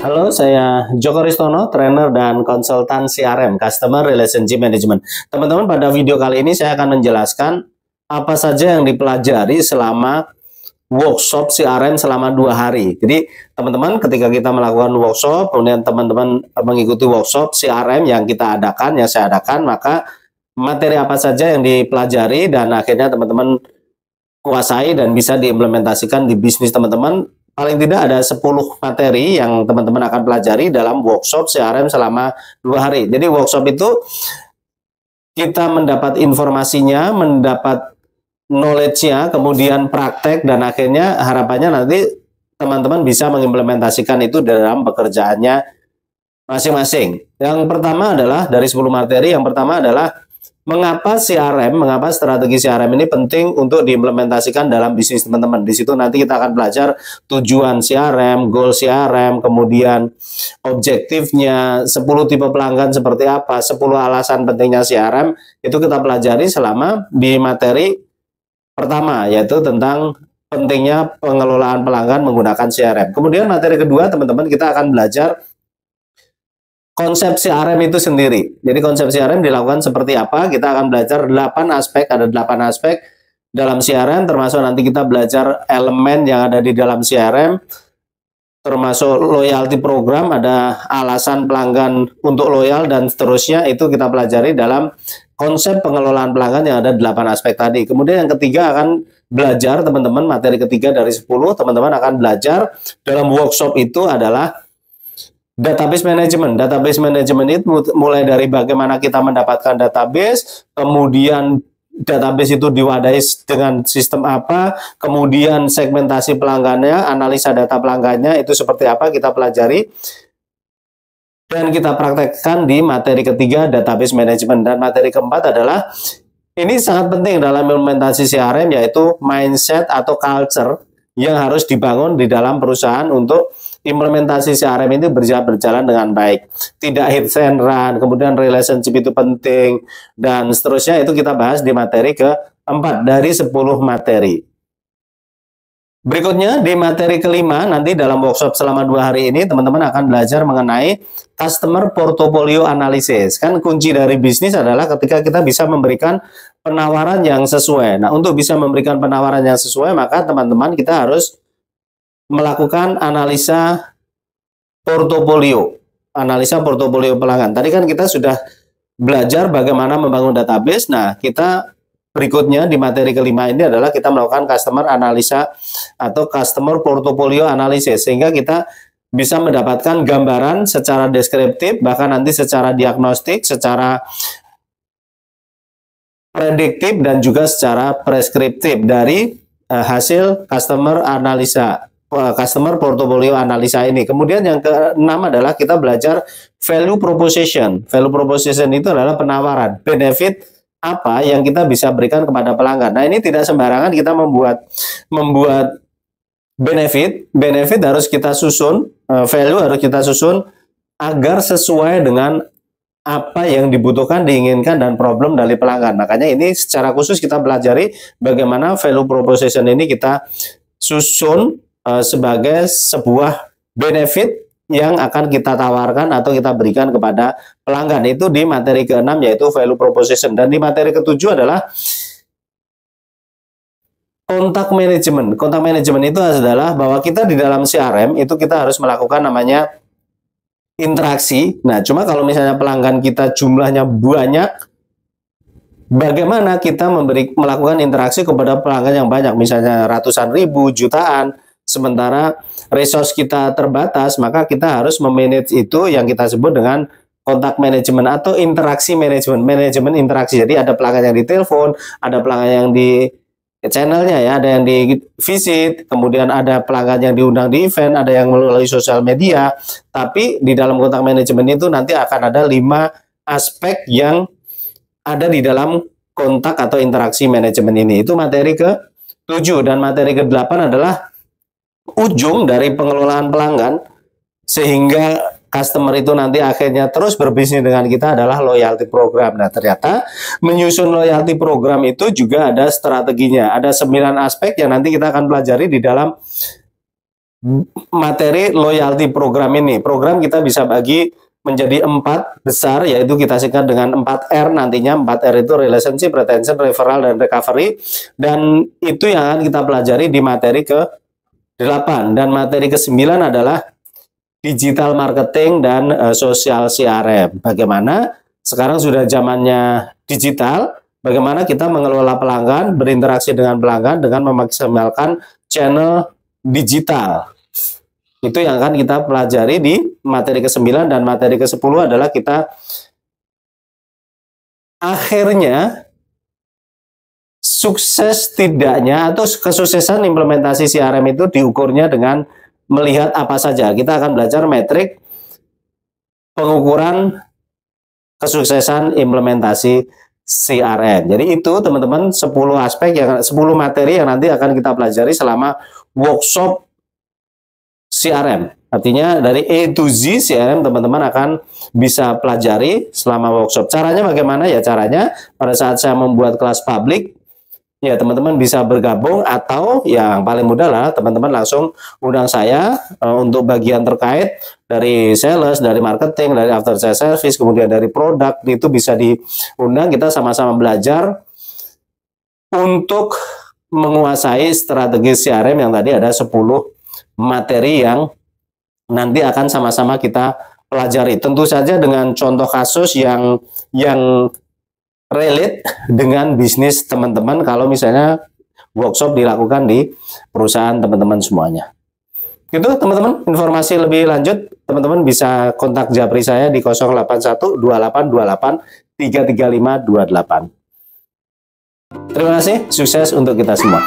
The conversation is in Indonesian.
Halo, saya Joko Ristono, trainer dan konsultan CRM, Customer Relationship Management. Teman-teman, pada video kali ini saya akan menjelaskan apa saja yang dipelajari selama workshop CRM selama 2 hari. Jadi, teman-teman, ketika kita melakukan workshop, kemudian teman-teman mengikuti workshop CRM yang kita adakan, yang saya adakan, maka materi apa saja yang dipelajari dan akhirnya teman-teman kuasai dan bisa diimplementasikan di bisnis teman-teman. Paling tidak ada 10 materi yang teman-teman akan pelajari dalam workshop CRM selama 2 hari. Jadi workshop itu kita mendapat informasinya, mendapat knowledge-nya, kemudian praktek, dan akhirnya harapannya nanti teman-teman bisa mengimplementasikan itu dalam pekerjaannya masing-masing. Yang pertama adalah dari 10 materi, yang pertama adalah mengapa strategi CRM ini penting untuk diimplementasikan dalam bisnis teman-teman. Di situ nanti kita akan belajar tujuan CRM, goal CRM, kemudian objektifnya, 10 tipe pelanggan seperti apa, 10 alasan pentingnya CRM, itu kita pelajari selama di materi pertama, yaitu tentang pentingnya pengelolaan pelanggan menggunakan CRM. Kemudian materi kedua, teman-teman, kita akan belajar konsep CRM itu sendiri. Jadi konsep CRM dilakukan seperti apa? Kita akan belajar 8 aspek, ada 8 aspek dalam CRM, termasuk nanti kita belajar elemen yang ada di dalam CRM, termasuk loyalty program, ada alasan pelanggan untuk loyal, dan seterusnya. Itu kita pelajari dalam konsep pengelolaan pelanggan yang ada 8 aspek tadi. Kemudian yang ketiga akan belajar, teman-teman, materi ketiga dari 10, teman-teman akan belajar dalam workshop itu adalah database management. Database management itu mulai dari bagaimana kita mendapatkan database, kemudian database itu diwadahi dengan sistem apa, kemudian segmentasi pelanggannya, analisa data pelanggannya itu seperti apa, kita pelajari dan kita praktekkan di materi ketiga, database management. Dan materi keempat adalah, ini sangat penting dalam implementasi CRM, yaitu mindset atau culture yang harus dibangun di dalam perusahaan untuk implementasi CRM ini berjalan dengan baik. Tidak hit and run, kemudian relationship itu penting, dan seterusnya. Itu kita bahas di materi keempat dari 10 materi. Berikutnya di materi kelima, nanti dalam workshop selama 2 hari ini, teman-teman akan belajar mengenai customer portfolio analysis. Kan kunci dari bisnis adalah ketika kita bisa memberikan penawaran yang sesuai. Nah, untuk bisa memberikan penawaran yang sesuai, maka teman-teman kita harus melakukan analisa portofolio pelanggan. Tadi kan kita sudah belajar bagaimana membangun database. Nah, kita berikutnya di materi kelima ini adalah kita melakukan customer analisa atau customer portfolio analysis, sehingga kita bisa mendapatkan gambaran secara deskriptif, bahkan nanti secara diagnostik, secara prediktif, dan juga secara preskriptif dari hasil customer portfolio analisa ini. Kemudian yang keenam adalah kita belajar value proposition. Value proposition itu adalah penawaran, benefit apa yang kita bisa berikan kepada pelanggan. Nah, ini tidak sembarangan kita membuat benefit harus kita susun, value harus kita susun agar sesuai dengan apa yang dibutuhkan, diinginkan, dan problem dari pelanggan. Makanya ini secara khusus kita pelajari bagaimana value proposition ini kita susun sebagai sebuah benefit yang akan kita tawarkan atau kita berikan kepada pelanggan. Itu di materi ke-6, yaitu value proposition. Dan di materi ke-7 adalah kontak manajemen. Kontak manajemen itu adalah bahwa kita di dalam CRM itu kita harus melakukan namanya interaksi. Nah, cuma kalau misalnya pelanggan kita jumlahnya banyak, bagaimana kita melakukan interaksi kepada pelanggan yang banyak, misalnya ratusan ribu, jutaan, sementara resource kita terbatas, maka kita harus memanage itu yang kita sebut dengan kontak manajemen atau interaksi manajemen interaksi. Jadi ada pelanggan yang ditelepon, ada pelanggan yang di channelnya, ya, ada yang di visit, kemudian ada pelanggan yang diundang di event, ada yang melalui sosial media. Tapi di dalam kontak manajemen itu nanti akan ada 5 aspek yang ada di dalam kontak atau interaksi manajemen ini. Itu materi ke-7. Dan materi ke-8 adalah ujung dari pengelolaan pelanggan sehingga customer itu nanti akhirnya terus berbisnis dengan kita adalah loyalty program. Nah, ternyata menyusun loyalty program itu juga ada strateginya. Ada 9 aspek yang nanti kita akan pelajari di dalam materi loyalty program ini. Program kita bisa bagi menjadi 4 besar, yaitu kita singkat dengan 4R nantinya. 4R itu relationship, retention, referral, dan recovery. Dan itu yang akan kita pelajari di materi ke-8. Dan materi ke-9 adalah digital marketing dan social CRM. Bagaimana sekarang sudah zamannya digital, bagaimana kita mengelola pelanggan, berinteraksi dengan pelanggan dengan memaksimalkan channel digital. Itu yang akan kita pelajari di materi ke-9, dan materi ke-10 adalah kita akhirnya sukses tidaknya atau kesuksesan implementasi CRM itu diukurnya dengan melihat apa saja. Kita akan belajar metrik pengukuran kesuksesan implementasi CRM. Jadi itu teman-teman 10 aspek yang 10 materi yang nanti akan kita pelajari selama workshop CRM. Artinya dari A to Z CRM teman-teman akan bisa pelajari selama workshop. Caranya bagaimana? Ya caranya pada saat saya membuat kelas publik, ya teman-teman bisa bergabung, atau yang paling mudah lah teman-teman langsung undang saya untuk bagian terkait dari sales, dari marketing, dari after sales service, kemudian dari produk, itu bisa diundang, kita sama-sama belajar untuk menguasai strategi CRM yang tadi ada 10 materi yang nanti akan sama-sama kita pelajari. Tentu saja dengan contoh kasus yang relate dengan bisnis teman-teman kalau misalnya workshop dilakukan di perusahaan teman-teman semuanya. Gitu teman-teman, informasi lebih lanjut teman-teman bisa kontak Japri saya di 081 2828 33528. Terima kasih, sukses untuk kita semua.